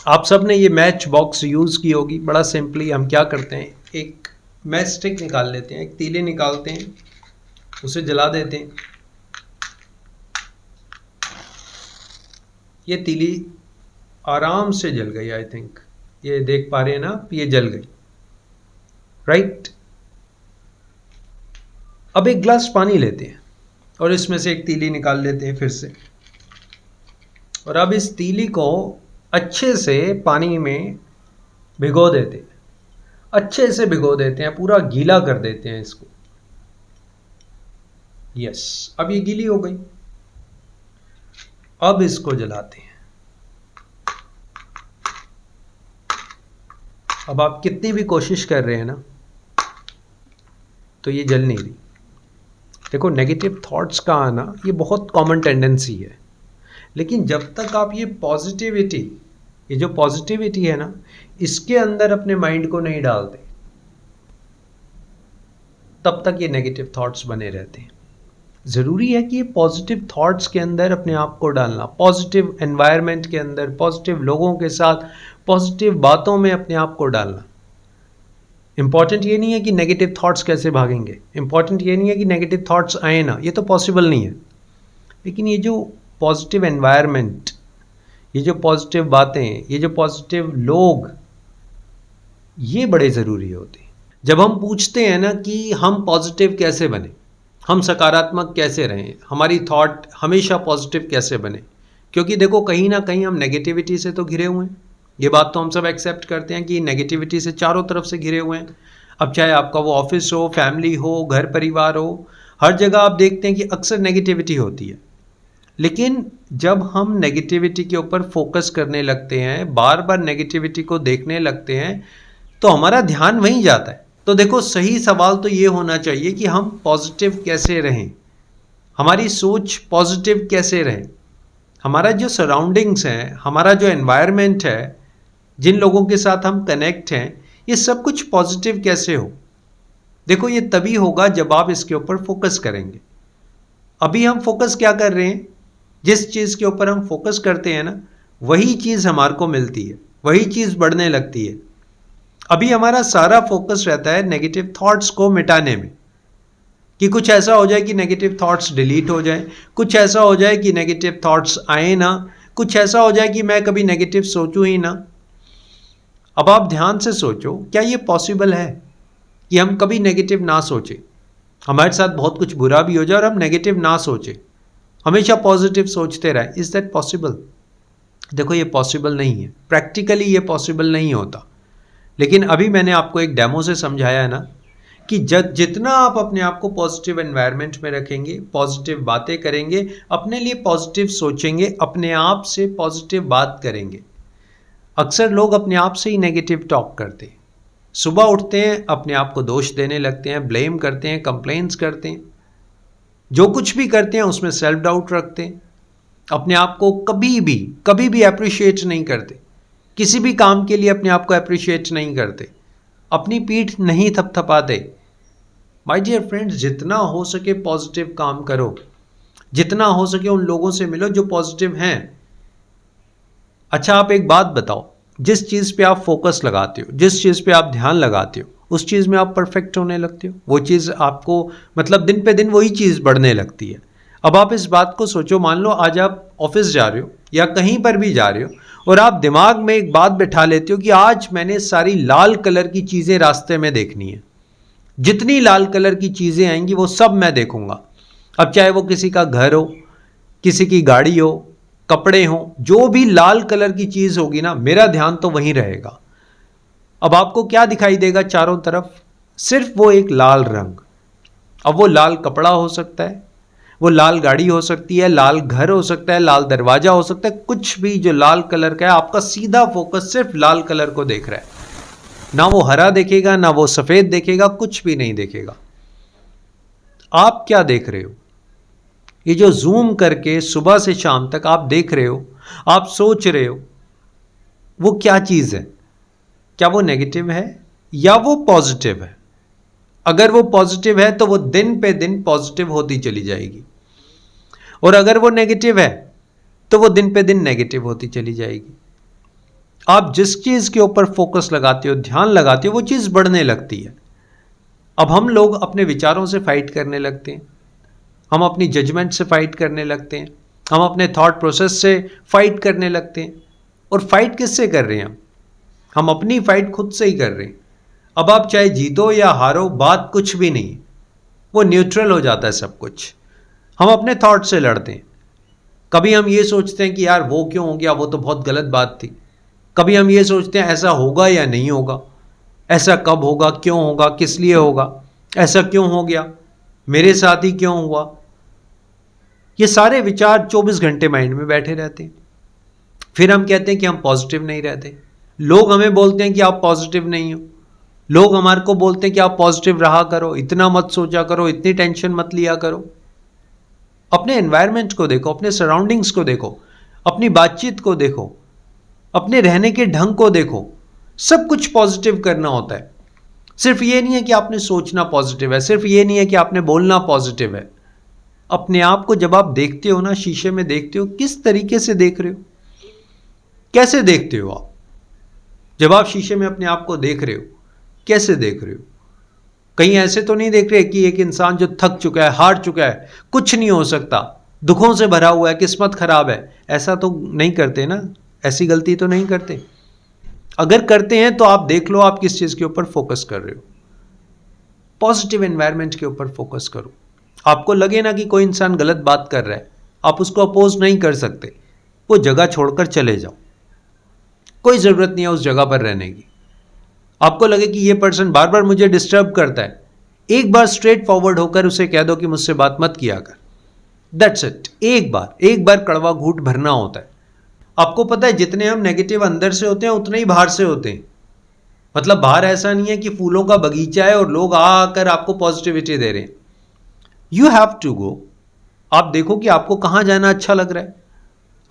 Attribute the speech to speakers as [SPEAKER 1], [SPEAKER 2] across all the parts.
[SPEAKER 1] आप सब ने ये मैच बॉक्स यूज़ की होगी। बड़ा सिंपली हम क्या करते हैं, एक मैच स्टिक निकाल लेते हैं, एक तीली निकालते हैं, उसे जला देते हैं। ये तीली आराम से जल गई। आई थिंक ये देख पा रहे हैं ना आप, ये जल गई, राइट। अब एक गिलास पानी लेते हैं और इसमें से एक तीली निकाल लेते हैं फिर से, और अब इस तीली को अच्छे से पानी में भिगो देते हैं, अच्छे से भिगो देते हैं, पूरा गीला कर देते हैं इसको। यस, अब ये गीली हो गई। अब इसको जलाते हैं। अब आप कितनी भी कोशिश कर रहे हैं ना, तो ये जल नहीं रही। देखो, नेगेटिव थॉट्स का आना ये बहुत कॉमन टेंडेंसी है, लेकिन जब तक आप ये पॉजिटिविटी, ये जो पॉजिटिविटी है ना, इसके अंदर अपने माइंड को नहीं डालते, तब तक ये नेगेटिव थॉट्स बने रहते हैं। ज़रूरी है कि ये पॉजिटिव थॉट्स के अंदर अपने आप को डालना, पॉजिटिव एनवायरनमेंट के अंदर, पॉजिटिव लोगों के साथ, पॉजिटिव बातों में अपने आप को डालना। इंपॉर्टेंट ये नहीं है कि नेगेटिव थॉट्स कैसे भागेंगे, इंपॉर्टेंट ये नहीं है कि नेगेटिव थॉट्स आए ना, ये तो पॉसिबल नहीं है। लेकिन ये जो पॉजिटिव एनवायरनमेंट, ये जो पॉजिटिव बातें, ये जो पॉजिटिव लोग, ये बड़े ज़रूरी होते हैं। जब हम पूछते हैं ना कि हम पॉजिटिव कैसे बने, हम सकारात्मक कैसे रहें, हमारी थॉट हमेशा पॉजिटिव कैसे बने, क्योंकि देखो कहीं ना कहीं हम नेगेटिविटी से तो घिरे हुए हैं। ये बात तो हम सब एक्सेप्ट करते हैं कि नेगेटिविटी से चारों तरफ से घिरे हुए हैं। अब चाहे आपका वो ऑफिस हो, फैमिली हो, घर परिवार हो, हर जगह आप देखते हैं कि अक्सर नेगेटिविटी होती है। लेकिन जब हम नेगेटिविटी के ऊपर फोकस करने लगते हैं, बार बार नेगेटिविटी को देखने लगते हैं, तो हमारा ध्यान वहीं जाता है। तो देखो, सही सवाल तो ये होना चाहिए कि हम पॉजिटिव कैसे रहें, हमारी सोच पॉजिटिव कैसे रहे, हमारा जो सराउंडिंग्स हैं, हमारा जो एनवायरनमेंट है, जिन लोगों के साथ हम कनेक्ट हैं, ये सब कुछ पॉजिटिव कैसे हो। देखो, ये तभी होगा जब आप इसके ऊपर फोकस करेंगे। अभी हम फोकस क्या कर रहे हैं, जिस चीज़ के ऊपर हम फोकस करते हैं ना, वही चीज़ हमारे को मिलती है, वही चीज़ बढ़ने लगती है। अभी हमारा सारा फोकस रहता है नेगेटिव थॉट्स को मिटाने में, कि कुछ ऐसा हो जाए कि नेगेटिव थॉट्स डिलीट हो जाए, कुछ ऐसा हो जाए कि नेगेटिव थॉट्स आए ना, कुछ ऐसा हो जाए कि मैं कभी नेगेटिव सोचूं ही ना। अब आप ध्यान से सोचो, क्या ये पॉसिबल है कि हम कभी नेगेटिव ना सोचें, हमारे साथ बहुत कुछ बुरा भी हो जाए और हम नेगेटिव ना सोचें, हमेशा पॉजिटिव सोचते रहें? Is that possible? देखो, ये पॉसिबल नहीं है, प्रैक्टिकली ये पॉसिबल नहीं होता। लेकिन अभी मैंने आपको एक डेमो से समझाया है ना कि जितना आप अपने आप को पॉजिटिव एनवायरनमेंट में रखेंगे, पॉजिटिव बातें करेंगे, अपने लिए पॉजिटिव सोचेंगे, अपने आप से पॉजिटिव बात करेंगे। अक्सर लोग अपने आप से ही नेगेटिव टॉक करते हैं। सुबह उठते हैं, अपने आप को दोष देने लगते हैं, ब्लेम करते हैं, कंप्लेंट्स करते हैं, जो कुछ भी करते हैं उसमें सेल्फ डाउट रखते हैं, अपने आप को कभी भी अप्रिशिएट नहीं करते, किसी भी काम के लिए अपने आप को अप्रिशिएट नहीं करते, अपनी पीठ नहीं थपथपाते। माय डियर फ्रेंड्स, जितना हो सके पॉजिटिव काम करो, जितना हो सके उन लोगों से मिलो जो पॉजिटिव हैं। अच्छा, आप एक बात बताओ, जिस चीज़ पे आप फोकस लगाते हो, जिस चीज़ पे आप ध्यान लगाते हो, उस चीज़ में आप परफेक्ट होने लगते हो। वो चीज़ आपको, मतलब दिन पे दिन वही चीज़ बढ़ने लगती है। अब आप इस बात को सोचो, मान लो आज आप ऑफिस जा रहे हो या कहीं पर भी जा रहे हो, और आप दिमाग में एक बात बिठा लेते हो कि आज मैंने सारी लाल कलर की चीज़ें रास्ते में देखनी है, जितनी लाल कलर की चीज़ें आएंगी वो सब मैं देखूंगा। अब चाहे वो किसी का घर हो, किसी की गाड़ी हो, कपड़े हों, जो भी लाल कलर की चीज़ होगी ना, मेरा ध्यान तो वहीं रहेगा। अब आपको क्या दिखाई देगा चारों तरफ? सिर्फ वो एक लाल रंग। अब वो लाल कपड़ा हो सकता है, वो लाल गाड़ी हो सकती है, लाल घर हो सकता है, लाल दरवाजा हो सकता है, कुछ भी जो लाल कलर का है, आपका सीधा फोकस सिर्फ लाल कलर को देख रहा है। ना वो हरा देखेगा, ना वो सफ़ेद देखेगा, कुछ भी नहीं देखेगा। आप क्या देख रहे हो? ये जो जूम करके सुबह से शाम तक आप देख रहे हो, आप सोच रहे हो, वो क्या चीज़ है? क्या वो नेगेटिव है या वो पॉजिटिव है? अगर वो पॉजिटिव है तो वो दिन पे दिन पॉजिटिव होती चली जाएगी, और अगर वो नेगेटिव है तो वो दिन पे दिन नेगेटिव होती चली जाएगी। आप जिस चीज़ के ऊपर फोकस लगाते हो, ध्यान लगाते हो, वो चीज़ बढ़ने लगती है। अब हम लोग अपने विचारों से फाइट करने लगते हैं, हम अपनी जजमेंट से फाइट करने लगते हैं, हम अपने थॉट प्रोसेस से फाइट करने लगते हैं। और फाइट किससे कर रहे हैं हम अपनी फाइट खुद से ही कर रहे हैं। अब आप चाहे जीतो या हारो, बात कुछ भी नहीं, वो न्यूट्रल हो जाता है सब कुछ। हम अपने थॉट से लड़ते हैं। कभी हम ये सोचते हैं कि यार वो क्यों हो गया, वो तो बहुत गलत बात थी। कभी हम ये सोचते हैं ऐसा होगा या नहीं होगा, ऐसा कब होगा, क्यों होगा, किस लिए होगा, ऐसा क्यों हो गया, मेरे साथ ही क्यों हुआ। ये सारे विचार 24 घंटे माइंड में बैठे रहते हैं। फिर हम कहते हैं कि हम पॉजिटिव नहीं रहते। लोग हमें बोलते हैं कि आप पॉजिटिव नहीं हो। लोग हमारे को बोलते हैं कि आप पॉजिटिव रहा करो, इतना मत सोचा करो, इतनी टेंशन मत लिया करो। अपने एनवायरनमेंट को देखो, अपने सराउंडिंग्स को देखो, अपनी बातचीत को देखो, अपने रहने के ढंग को देखो। सब कुछ पॉजिटिव करना होता है। सिर्फ ये नहीं है कि आपने सोचना पॉजिटिव है, सिर्फ ये नहीं है कि आपने बोलना पॉजिटिव है। अपने आप को जब आप देखते हो ना, शीशे में देखते हो, किस तरीके से देख रहे हो, कैसे देखते हो आप? जब आप शीशे में अपने आप को देख रहे हो, कैसे देख रहे हो? कहीं ऐसे तो नहीं देख रहे कि एक इंसान जो थक चुका है, हार चुका है, कुछ नहीं हो सकता, दुखों से भरा हुआ है, किस्मत खराब है, ऐसा तो नहीं करते ना? ऐसी गलती तो नहीं करते। अगर करते हैं तो आप देख लो आप किस चीज़ के ऊपर फोकस कर रहे हो। पॉजिटिव एनवायरनमेंट के ऊपर फोकस करो। आपको लगे ना कि कोई इंसान गलत बात कर रहा है, आप उसको अपोज नहीं कर सकते, वो जगह छोड़कर चले जाओ। कोई ज़रूरत नहीं है उस जगह पर रहने की। आपको लगे कि ये पर्सन बार बार मुझे डिस्टर्ब करता है, एक बार स्ट्रेट फॉरवर्ड होकर उसे कह दो कि मुझसे बात मत किया कर। That's it. एक बार कड़वा घूंट भरना होता है। आपको पता है जितने हम नेगेटिव अंदर से होते हैं उतने ही बाहर से होते हैं। मतलब बाहर ऐसा नहीं है कि फूलों का बगीचा है और लोग आकर आपको पॉजिटिविटी दे रहे हैं। You have to go. आप देखो कि आपको कहाँ जाना अच्छा लग रहा है,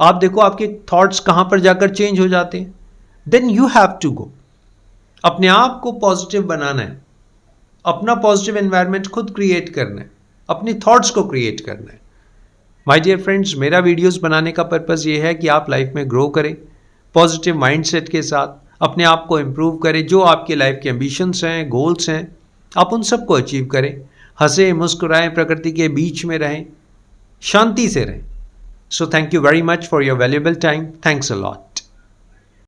[SPEAKER 1] आप देखो आपके थॉट्स कहाँ पर जाकर चेंज हो जाते हैं, then you have to go. अपने आप को पॉजिटिव बनाना है, अपना पॉजिटिव एनवायरनमेंट खुद क्रिएट करना है, अपनी थॉट्स को क्रिएट करना है। माय डियर फ्रेंड्स, मेरा वीडियोस बनाने का पर्पज़ ये है कि आप लाइफ में ग्रो करें, पॉजिटिव माइंडसेट के साथ अपने आप को इम्प्रूव करें। जो आपके लाइफ के एम्बिशंस हैं, गोल्स हैं, आप उन सबको अचीव करें। हंसें, मुस्कुराएं, प्रकृति के बीच में रहें, शांति से रहें। So thank you very much for your valuable time. Thanks a lot.